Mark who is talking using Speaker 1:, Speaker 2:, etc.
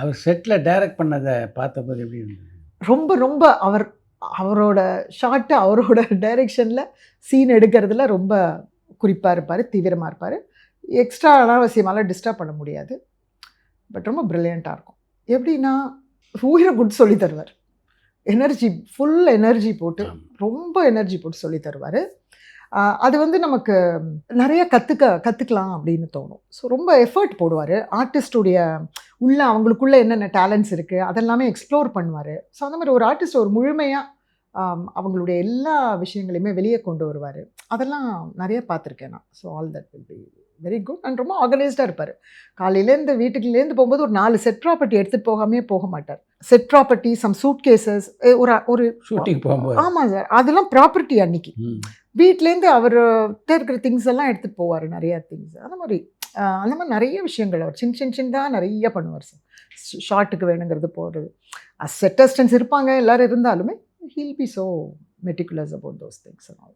Speaker 1: அவர் settle direct பண்ணதை பார்த்தபோது எப்படி இருந்தது?
Speaker 2: ரொம்ப ரொம்ப அவரோட ஷாட்டு, அவரோட டைரெக்ஷனில் சீன் எடுக்கிறதுல ரொம்ப குறிப்பாக இருப்பார், தீவிரமாக இருப்பார். எக்ஸ்ட்ரா அனாவசியமாலாம் டிஸ்டர்ப் பண்ண முடியாது. பட் ரொம்ப ப்ரில்லியண்ட்டாக இருக்கும். எப்படின்னா, உயிரை குட் சொல்லி தருவார். எனர்ஜி, ஃபுல் எனர்ஜி போட்டு, ரொம்ப எனர்ஜி போட்டு சொல்லி தருவார். அது வந்து நமக்கு நிறைய கற்றுக்கலாம் அப்படின்னு தோணும். ஸோ ரொம்ப எஃபர்ட் போடுவார். ஆர்டிஸ்டுடைய அவங்களுக்குள்ள என்னென்ன டேலண்ட்ஸ் இருக்குது அதெல்லாமே எக்ஸ்ப்ளோர் பண்ணுவார். ஸோ அந்த மாதிரி ஒரு ஆர்டிஸ்ட் ஒரு முழுமையாக அவங்களுடைய எல்லா விஷயங்களையுமே வெளியே கொண்டு வருவார். அதெல்லாம் நிறைய பார்த்துருக்கேன் நான். So all that will be very good and ரொம்ப ஆர்கனைஸ்டாக இருப்பார். காலையிலேருந்து வீட்டுக்குள்ளேருந்து போகும்போது ஒரு 4 செட் ப்ராப்பர்ட்டி எடுத்துகிட்டு போக மாட்டார். Set property, some suitcases, ஒரு
Speaker 1: ஷூட்டிங் போகும்போது.
Speaker 2: ஆமாம் சார், அதெல்லாம் ப்ராப்பர்ட்டி அன்னைக்கு. வீட்டிலேருந்து அவர்கிட்ட இருக்கிற திங்ஸ் எல்லாம் எடுத்துகிட்டு போவார், நிறையா திங்ஸ். அந்த மாதிரி நிறைய விஷயங்கள் அவர் சின்னதாக நிறைய பண்ணுவார் சார். ஷார்ட்டுக்கு வேணுங்கிறது போகிறது. செட் அசிஸ்டன்ட்ஸ் இருப்பாங்க, எல்லோரும் இருந்தாலுமே he'll be so meticulous about those things and all.